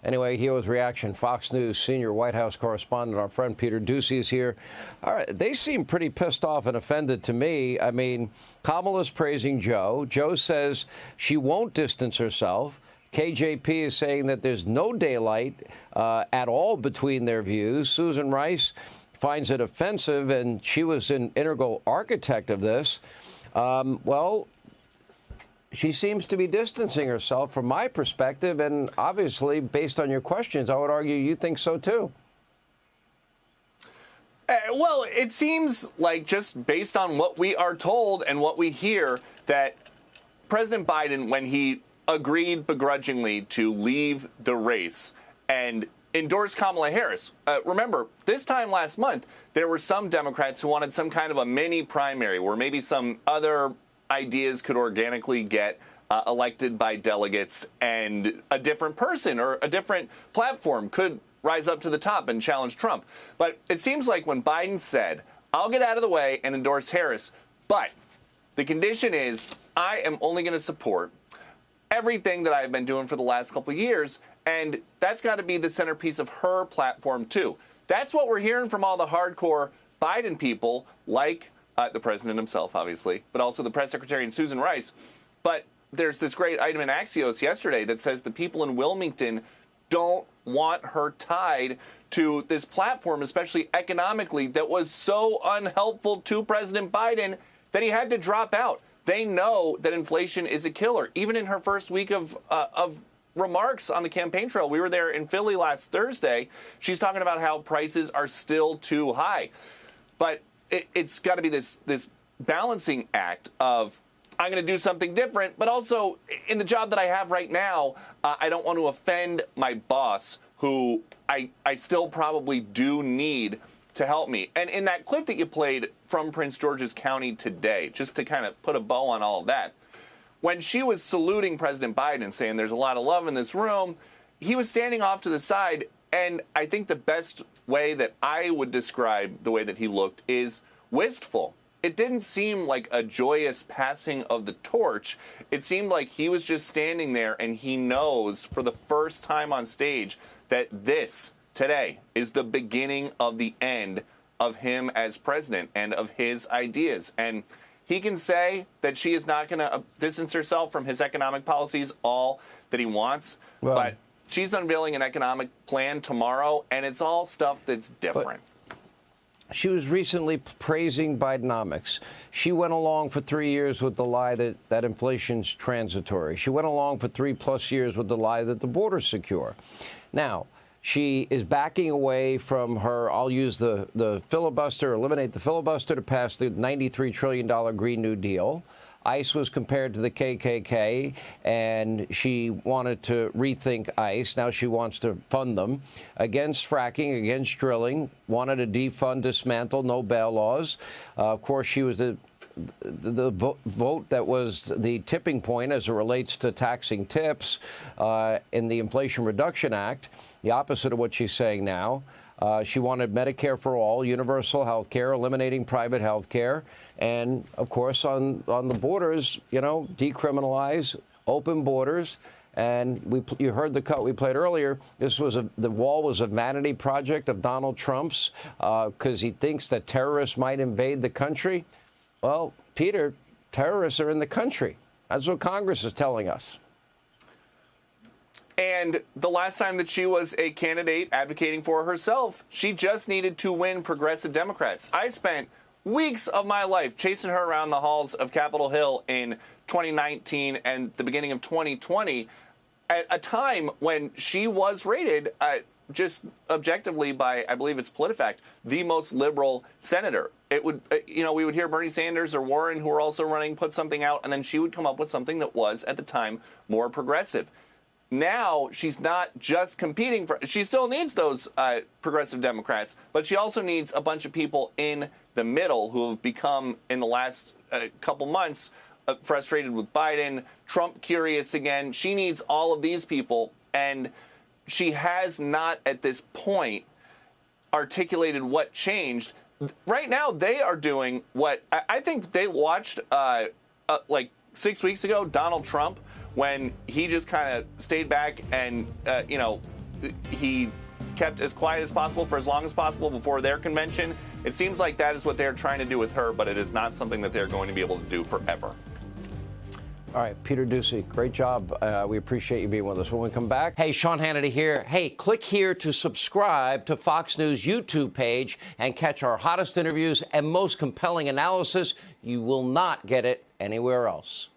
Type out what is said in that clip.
Anyway, here with reaction, Fox News senior White House correspondent, our friend Peter Doocy is here. All right, they seem pretty pissed off and offended to me. I mean, Kamala's praising Joe. Joe says she won't distance herself. KJP is saying that there's no daylight at all between their views. Susan Rice finds it offensive, and she was an integral architect of this. Well, she seems to be distancing herself from my perspective, and obviously, based on your questions, I would argue you think so too. Well, it seems like, just based on what we are told and what we hear, that President Biden, when he agreed begrudgingly to leave the race and endorse Kamala Harris. Remember, this time last month, there were some Democrats who wanted some kind of a mini primary where maybe some other ideas could organically get elected by delegates, and a different person or a different platform could rise up to the top and challenge Trump. But it seems like when Biden said, I'll get out of the way and endorse Harris, but the condition is I am only going to support everything that I've been doing for the last couple of years, and that's got to be the centerpiece of her platform too. That's what we're hearing from all the hardcore Biden people, like the president himself, obviously, but also the press secretary and Susan Rice. But there's this great item in Axios yesterday that says the people in Wilmington don't want her tied to this platform, especially economically, that was so unhelpful to President Biden that he had to drop out. They know that inflation is a killer. Even in her first week of remarks on the campaign trail, we were there in Philly last Thursday, she's talking about how prices are still too high. But it's got to be this balancing act of, I'm going to do something different, but also in the job that I have right now, I don't want to offend my boss, who I still probably do need to help me. And in that clip that you played from Prince George's County today, just to kind of put a bow on all of that, when she was saluting President Biden, saying there's a lot of love in this room, he was standing off to the side. And I think the best way that I would describe the way that he looked is wistful. It didn't seem like a joyous passing of the torch. It seemed like he was just standing there, and he knows for the first time on stage that this today is the beginning of the end of him as president and of his ideas. And he can say that she is not going to distance herself from his economic policies all that he wants, but she's unveiling an economic plan tomorrow, and it's all stuff that's different. She was recently praising Bidenomics. She went along for 3 years with the lie that inflation's transitory. She went along for 3+ years with the lie that the border's secure. Now, she is backing away from her, I'll use the filibuster, eliminate the filibuster to pass the $93 trillion Green New Deal. ICE was compared to the KKK, and she wanted to rethink ICE. Now she wants to fund them. Against fracking, against drilling, wanted to defund, dismantle, no bail laws. Of course, she was the vote that was the tipping point as it relates to taxing tips in the Inflation Reduction Act, the opposite of what she's saying now. She wanted Medicare for all, universal health care, eliminating private health care, and, of course, on the borders, you know, decriminalize, open borders. And you heard the cut we played earlier. This was the wall was a vanity project of Donald Trump's because he thinks that terrorists might invade the country. Well, Peter, terrorists are in the country. That's what Congress is telling us. And the last time that she was a candidate advocating for herself, she just needed to win progressive Democrats. I spent weeks of my life chasing her around the halls of Capitol Hill in 2019 and the beginning of 2020, at a time when she was rated just objectively by, I believe it's PolitiFact, the most liberal senator. It would, we would hear Bernie Sanders or Warren, who were also running, put something out, and then she would come up with something that was, at the time, more progressive. Now, she's not just competing for, she still needs those progressive Democrats, but she also needs a bunch of people in the middle who have become, in the last couple months, frustrated with Biden, Trump curious again. She needs all of these people, and she has not, at this point, articulated what changed. Right now, they are doing what I think they watched, like 6 weeks ago, Donald Trump, when he just kind of stayed back and, he kept as quiet as possible for as long as possible before their convention. It seems like that is what they're trying to do with her, but it is not something that they're going to be able to do forever. All right, Peter Doocy, great job. We appreciate you being with us. When we come back, hey, Sean Hannity here. Hey, click here to subscribe to Fox News YouTube page and catch our hottest interviews and most compelling analysis. You will not get it anywhere else.